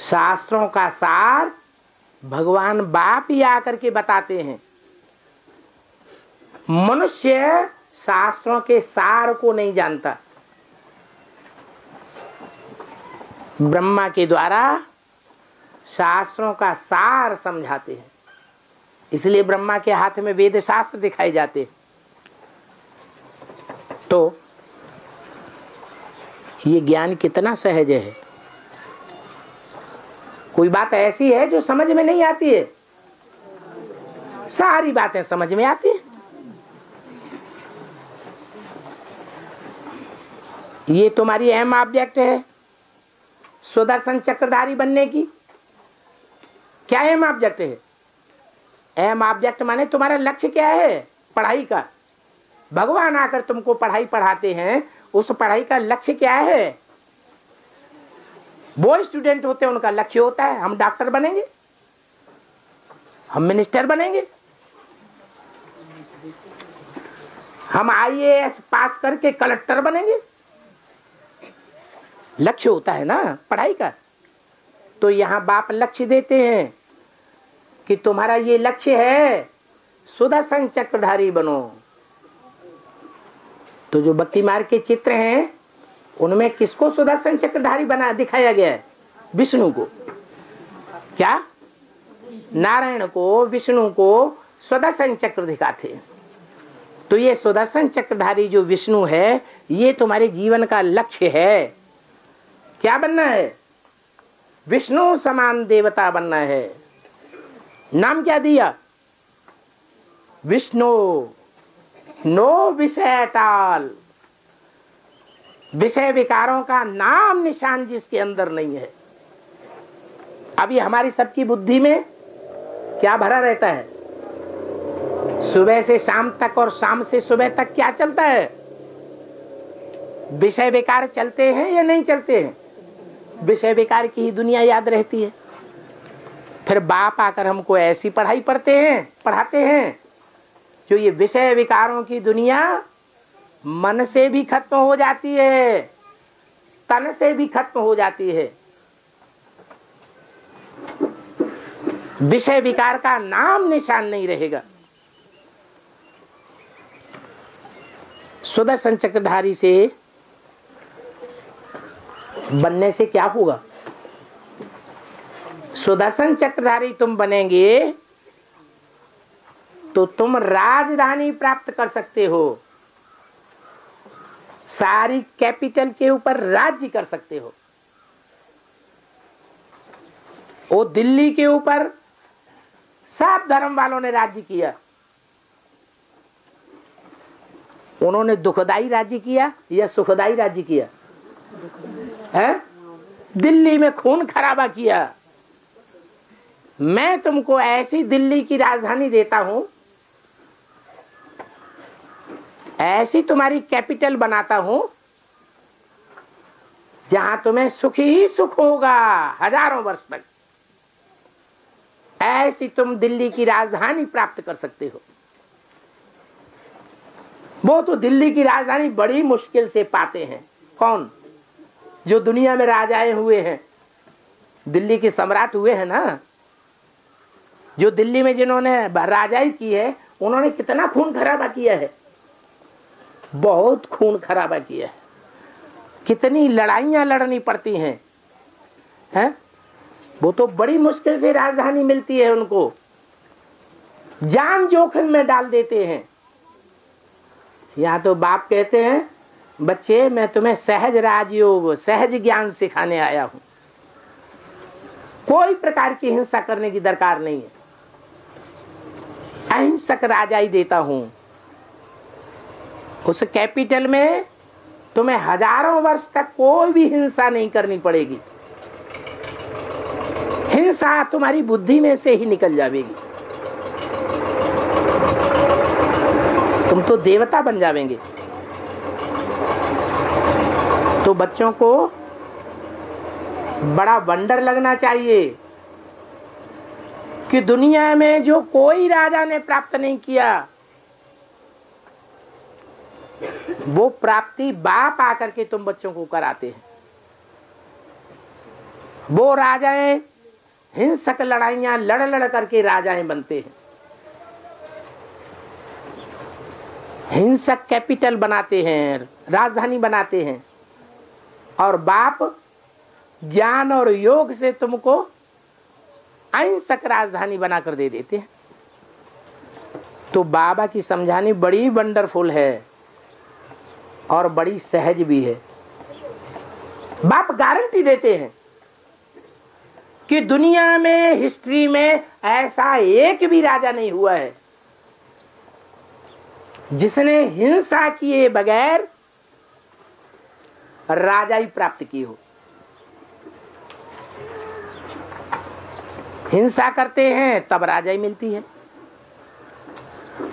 शास्त्रों का सार भगवान बाप ही आकर के बताते हैं। मनुष्य शास्त्रों के सार को नहीं जानता। ब्रह्मा के द्वारा शास्त्रों का सार समझाते हैं, इसलिए ब्रह्मा के हाथ में वेद शास्त्र दिखाए जाते हैं। तो ये ज्ञान कितना सहज है। कोई बात ऐसी है जो समझ में नहीं आती है, सारी बातें समझ में आती है। ये तुम्हारी अहम ऑब्जेक्ट है सुदर्शन चक्रधारी बनने की। क्या अहम ऑब्जेक्ट है? अहम ऑब्जेक्ट माने तुम्हारा लक्ष्य क्या है? पढ़ाई का। भगवान आकर तुमको पढ़ाई पढ़ाते हैं, उस पढ़ाई का लक्ष्य क्या है? वो स्टूडेंट होते हैं, उनका लक्ष्य होता है हम डॉक्टर बनेंगे, हम मिनिस्टर बनेंगे, हम IAS पास करके कलेक्टर बनेंगे। लक्ष्य होता है ना पढ़ाई का। तो यहाँ बाप लक्ष्य देते हैं कि तुम्हारा ये लक्ष्य है सुदर्शन चक्रधारी बनो। तो जो भक्ति मार्ग के चित्र हैं उनमें किसको सुदर्शन चक्रधारी बना दिखाया गया है? विष्णु को। क्या? नारायण को, विष्णु को सुदर्शन चक्र दिखाते। तो ये सुदर्शन चक्रधारी जो विष्णु है, ये तुम्हारे जीवन का लक्ष्य है। क्या बनना है? विष्णु समान देवता बनना है। नाम क्या दिया? विष्णु। नो विषय टाल। विषय विकारों का नाम निशान जिसके अंदर नहीं है। अभी हमारी सबकी बुद्धि में क्या भरा रहता है? सुबह से शाम तक और शाम से सुबह तक क्या चलता है? विषय विकार चलते हैं या नहीं चलते हैं? विषय विकार की ही दुनिया याद रहती है। फिर बाप आकर हमको ऐसी पढ़ाई पढ़ाते हैं जो ये विषय विकारों की दुनिया मन से भी खत्म हो जाती है, तन से भी खत्म हो जाती है। विषय विकार का नाम निशान नहीं रहेगा। सुदर्शन चक्रधारी से बनने से क्या होगा? सुदर्शन चक्रधारी तुम बनेंगे तो तुम राजधानी प्राप्त कर सकते हो। सारी कैपिटल के ऊपर राज्य कर सकते हो। वो दिल्ली के ऊपर सब धर्म वालों ने राज्य किया। उन्होंने दुखदाई राज्य किया या सुखदाई राज्य किया है? दिल्ली में खून खराबा किया। मैं तुमको ऐसी दिल्ली की राजधानी देता हूं, ऐसी तुम्हारी कैपिटल बनाता हूं जहां तुम्हें सुख ही सुख होगा हजारों वर्ष तक। ऐसी तुम दिल्ली की राजधानी प्राप्त कर सकते हो। वो तो दिल्ली की राजधानी बड़ी मुश्किल से पाते हैं। कौन? जो दुनिया में राजाए हुए हैं, दिल्ली के सम्राट हुए हैं ना। जो दिल्ली में जिन्होंने राजाई की है, उन्होंने कितना खून खराबा किया है। बहुत खून खराबा किया है। कितनी लड़ाइयां लड़नी पड़ती हैं, हैं? वो तो बड़ी मुश्किल से राजधानी मिलती है उनको। जान जोखिम में डाल देते हैं। यहाँ तो बाप कहते हैं, बच्चे मैं तुम्हें सहज राजयोग, सहज ज्ञान सिखाने आया हूं। कोई प्रकार की हिंसा करने की दरकार नहीं है। अहिंसक राजाई देता हूं। उस कैपिटल में तुम्हें हजारों वर्ष तक कोई भी हिंसा नहीं करनी पड़ेगी। हिंसा तुम्हारी बुद्धि में से ही निकल जाएगी। तुम तो देवता बन जाएंगे। तो बच्चों को बड़ा वंडर लगना चाहिए कि दुनिया में जो कोई राजा ने प्राप्त नहीं किया, वो प्राप्ति बाप आकर के तुम बच्चों को कराते हैं। वो राजाएं हिंसक लड़ाइयां लड़ करके राजाएं बनते हैं। हिंसक कैपिटल बनाते हैं, राजधानी बनाते हैं। और बाप ज्ञान और योग से तुमको अहिंसक राजधानी बनाकर दे देते हैं। तो बाबा की समझानी बड़ी वंडरफुल है और बड़ी सहज भी है। बाप गारंटी देते हैं कि दुनिया में, हिस्ट्री में ऐसा एक भी राजा नहीं हुआ है जिसने हिंसा किए बगैर राजाई प्राप्त की हो। हिंसा करते हैं तब राजाई मिलती है।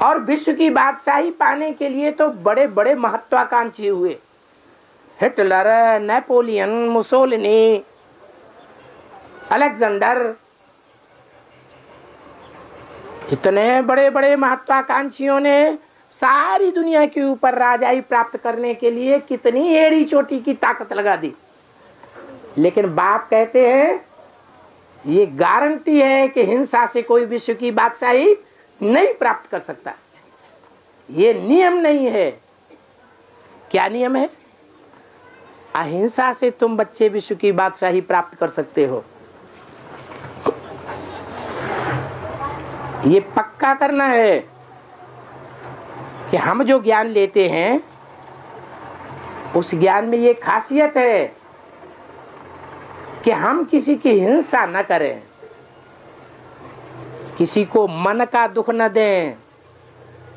और विश्व की बादशाही पाने के लिए तो बड़े बड़े महत्वाकांक्षी हुए। हिटलर, नेपोलियन, मुसोलिनी, अलेक्जेंडर, इतने बड़े बड़े महत्वाकांक्षियों ने सारी दुनिया के ऊपर राजाई प्राप्त करने के लिए कितनी एड़ी चोटी की ताकत लगा दी। लेकिन बाप कहते हैं ये गारंटी है कि हिंसा से कोई विश्व की बादशाही नहीं प्राप्त कर सकता। ये नियम नहीं है। क्या नियम है? अहिंसा से तुम बच्चे विश्व की बादशाही प्राप्त कर सकते हो। ये पक्का करना है कि हम जो ज्ञान लेते हैं उस ज्ञान में ये खासियत है कि हम किसी की हिंसा न करें, किसी को मन का दुख न दें,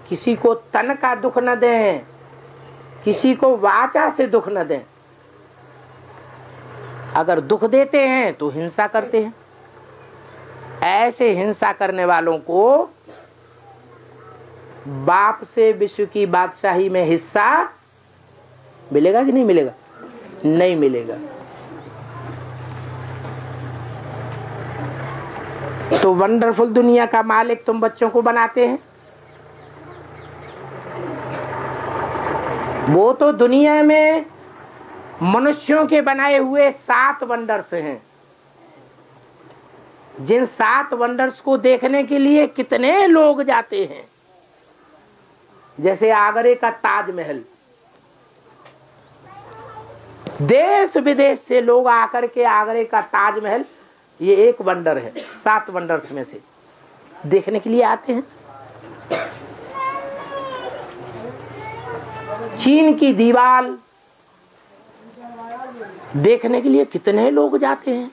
किसी को तन का दुख न दें, किसी को वाचा से दुख न दें। अगर दुख देते हैं तो हिंसा करते हैं। ऐसे हिंसा करने वालों को बाप से विश्व की बादशाही में हिस्सा मिलेगा कि नहीं मिलेगा? नहीं मिलेगा। तो वंडरफुल दुनिया का मालिक तुम बच्चों को बनाते हैं। वो तो दुनिया में मनुष्यों के बनाए हुए 7 वंडर्स हैं, जिन 7 वंडर्स को देखने के लिए कितने लोग जाते हैं। जैसे आगरे का ताजमहल, देश विदेश से लोग आकर के आगरे का ताजमहल, ये एक वंडर है 7 वंडर्स में से, देखने के लिए आते हैं। चीन की दीवार देखने के लिए कितने लोग जाते हैं।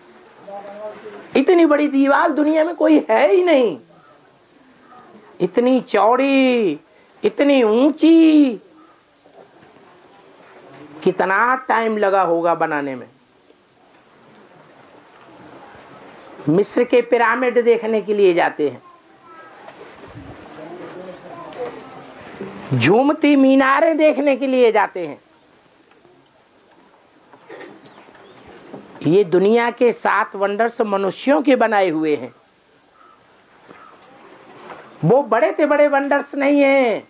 इतनी बड़ी दीवार दुनिया में कोई है ही नहीं, इतनी चौड़ी, इतनी ऊंची। कितना टाइम लगा होगा बनाने में। मिस्र के पिरामिड देखने के लिए जाते हैं, झूमती मीनारें देखने के लिए जाते हैं। ये दुनिया के 7 वंडर्स मनुष्यों के बनाए हुए हैं। वो बड़े से बड़े वंडर्स नहीं हैं,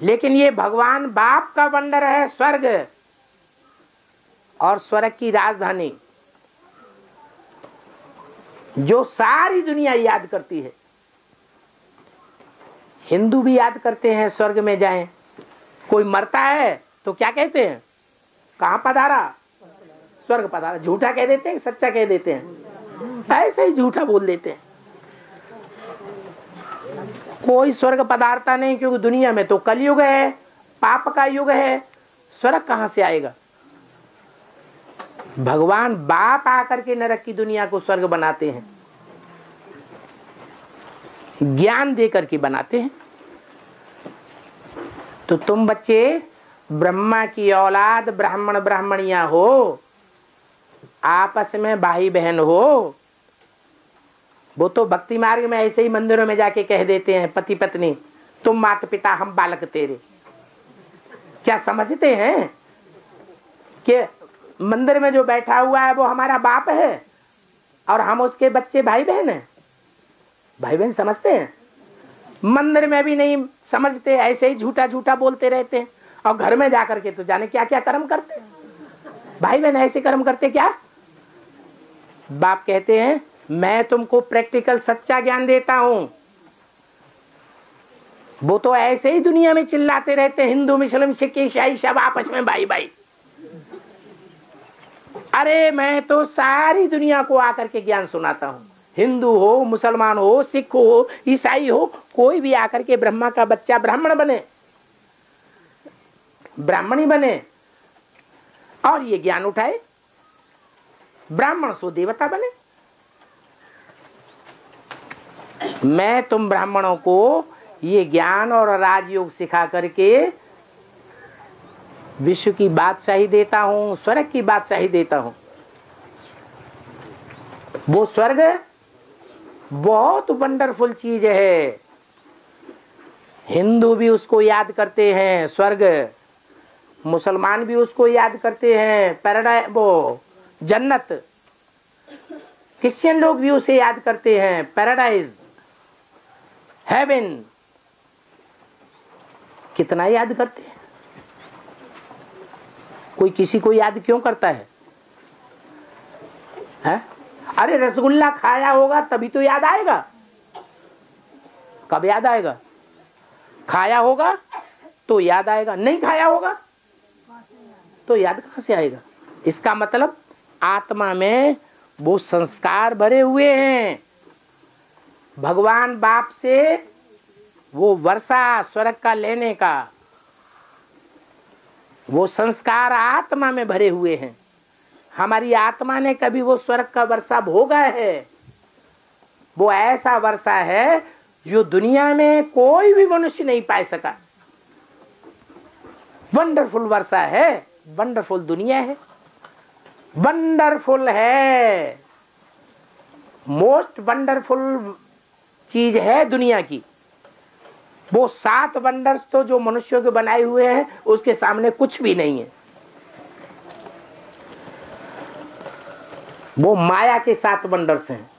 लेकिन ये भगवान बाप का वंडर है स्वर्ग, और स्वर्ग की राजधानी जो सारी दुनिया याद करती है। हिंदू भी याद करते हैं स्वर्ग में जाएं। कोई मरता है तो क्या कहते हैं? कहां पधारा? स्वर्ग पधारा। झूठा कह देते हैं, सच्चा कह देते हैं? ऐसे ही झूठा बोल देते हैं। कोई स्वर्ग पधारता नहीं, क्योंकि दुनिया में तो कलयुग है, पाप का युग है। स्वर्ग कहां से आएगा? भगवान बाप आकर के नरक की दुनिया को स्वर्ग बनाते हैं, ज्ञान देकर के बनाते हैं। तो तुम बच्चे ब्रह्मा की औलाद, ब्राह्मण ब्राह्मणियां हो, आपस में भाई बहन हो। वो तो भक्ति मार्ग में ऐसे ही मंदिरों में जाके कह देते हैं पति पत्नी, तुम माता पिता हम बालक तेरे। क्या समझते हैं कि मंदिर में जो बैठा हुआ है वो हमारा बाप है और हम उसके बच्चे भाई बहन हैं? भाई बहन समझते हैं? मंदिर में भी नहीं समझते, ऐसे ही झूठा झूठा बोलते रहते हैं। और घर में जाकर के तो जाने क्या क्या कर्म करते हैं। भाई बहन ऐसे कर्म करते क्या? बाप कहते हैं मैं तुमको प्रैक्टिकल सच्चा ज्ञान देता हूं। वो तो ऐसे ही दुनिया में चिल्लाते रहते हैं, हिंदू मुस्लिम सिख ईसाई सब आपस में भाई भाई। अरे मैं तो सारी दुनिया को आकर के ज्ञान सुनाता हूं। हिंदू हो, मुसलमान हो, सिख हो, ईसाई हो, कोई भी आकर के ब्रह्मा का बच्चा ब्राह्मण बने, ब्राह्मणी बने और ये ज्ञान उठाए, ब्राह्मण सो देवता बने। मैं तुम ब्राह्मणों को ये ज्ञान और राजयोग सिखा करके विश्व की बादशाही देता हूं, स्वर्ग की बादशाही देता हूं। वो स्वर्ग बहुत वंडरफुल चीज है। हिंदू भी उसको याद करते हैं स्वर्ग, मुसलमान भी उसको याद करते हैं पैराडाइज, वो जन्नत। क्रिश्चियन लोग भी उसे याद करते हैं पैराडाइज, हेवन। कितना याद करते हैं। कोई किसी को याद क्यों करता है? अरे रसगुल्ला खाया होगा तभी तो याद आएगा। कब याद आएगा? खाया होगा तो याद आएगा, नहीं खाया होगा तो याद कहां से आएगा? इसका मतलब आत्मा में वो संस्कार भरे हुए हैं। भगवान बाप से वो वर्षा स्वर्ग का लेने का वो संस्कार आत्मा में भरे हुए हैं। हमारी आत्मा ने कभी वो स्वर्ग का वर्षा भोगा है? वो ऐसा वर्षा है जो दुनिया में कोई भी मनुष्य नहीं पा सका। वंडरफुल वर्षा है, वंडरफुल दुनिया है, वंडरफुल है, मोस्ट वंडरफुल चीज है दुनिया की। वो 7 वंडर्स तो जो मनुष्यों के बनाए हुए हैं उसके सामने कुछ भी नहीं है। वो माया के 7 वंडर्स हैं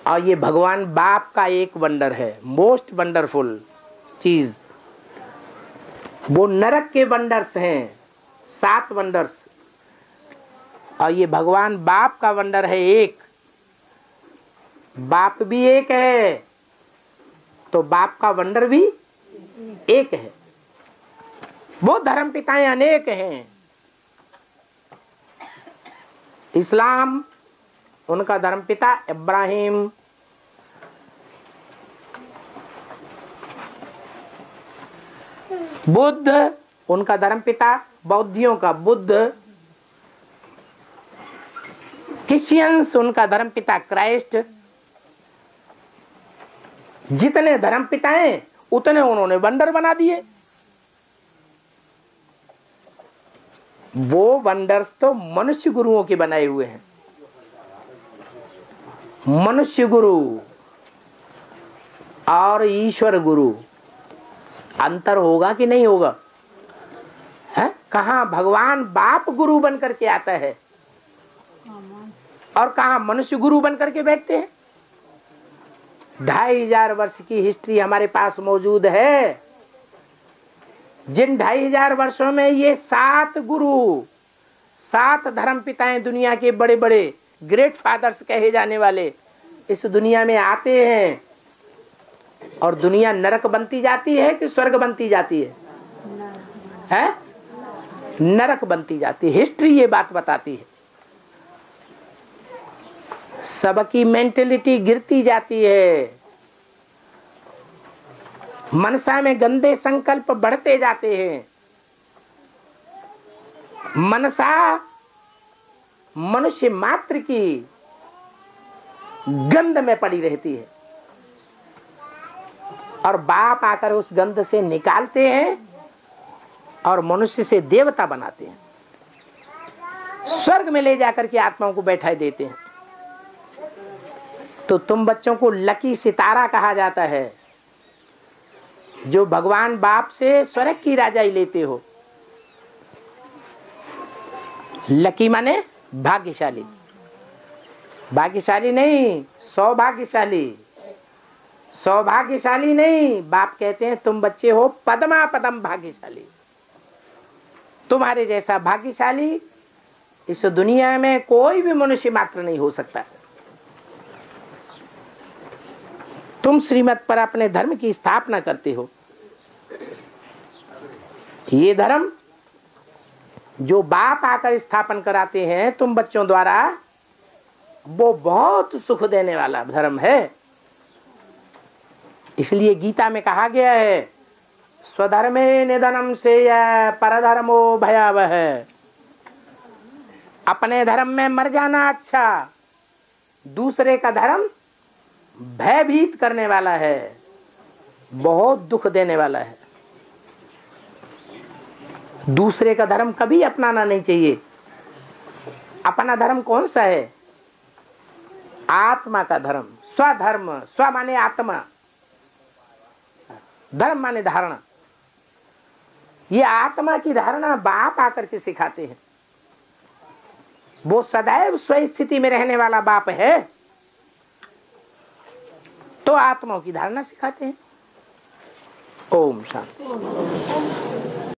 और ये भगवान बाप का एक वंडर है, मोस्ट वंडरफुल चीज। वो नरक के वंडर्स हैं 7 वंडर्स और ये भगवान बाप का वंडर है एक। बाप भी एक है तो बाप का वंडर भी एक है। वो धर्म पिताएं अनेक हैं। इस्लाम उनका धर्म पिता इब्राहिम, बुद्ध उनका धर्म पिता बौद्धियों का बुद्ध, क्रिश्चियंस उनका धर्म पिता क्राइस्ट। जितने धर्म पिता हैं उतने उन्होंने वंडर बना दिए। वो वंडर्स तो मनुष्य गुरुओं के बनाए हुए हैं। मनुष्य गुरु और ईश्वर गुरु अंतर होगा कि नहीं होगा? है कहाँ भगवान बाप गुरु बन करके आता है और कहाँ मनुष्य गुरु बन करके बैठते हैं। 2500 वर्ष की हिस्ट्री हमारे पास मौजूद है। जिन 2500 वर्षों में ये 7 गुरु, 7 धर्म पिताएं दुनिया के बड़े बड़े ग्रेट फादर्स कहे जाने वाले इस दुनिया में आते हैं और दुनिया नरक बनती जाती है कि स्वर्ग बनती जाती है? नरक बनती जाती है। हिस्ट्री ये बात बताती है। सबकी मेंटेलिटी गिरती जाती है। मनसा में गंदे संकल्प बढ़ते जाते हैं। मनसा मनुष्य मात्र की गंध में पड़ी रहती है और बाप आकर उस गंध से निकालते हैं और मनुष्य से देवता बनाते हैं। स्वर्ग में ले जाकर के आत्माओं को बैठा देते हैं। तो तुम बच्चों को लकी सितारा कहा जाता है जो भगवान बाप से स्वर्ग की राजाई लेते हो। लकी माने भाग्यशाली, भाग्यशाली नहीं सौभाग्यशाली। सौभाग्यशाली नहीं, बाप कहते हैं तुम बच्चे हो पद्मा पदम भाग्यशाली। तुम्हारे जैसा भाग्यशाली इस दुनिया में कोई भी मनुष्य मात्र नहीं हो सकता। तुम श्रीमत पर अपने धर्म की स्थापना करते हो। ये धर्म जो बाप आकर स्थापन कराते हैं तुम बच्चों द्वारा, वो बहुत सुख देने वाला धर्म है। इसलिए गीता में कहा गया है स्वधर्मे निधनम से परधर्मो भयावह। अपने धर्म में मर जाना अच्छा, दूसरे का धर्म भयभीत करने वाला है, बहुत दुख देने वाला है। दूसरे का धर्म कभी अपनाना नहीं चाहिए। अपना धर्म कौन सा है? आत्मा का धर्म, स्वधर्म। स्व माने आत्मा, धर्म माने धारणा। ये आत्मा की धारणा बाप आकर के सिखाते हैं। वो सदैव स्व स्थिति में रहने वाला बाप है तो आत्माओं की धारणा सिखाते हैं। ओम शांति।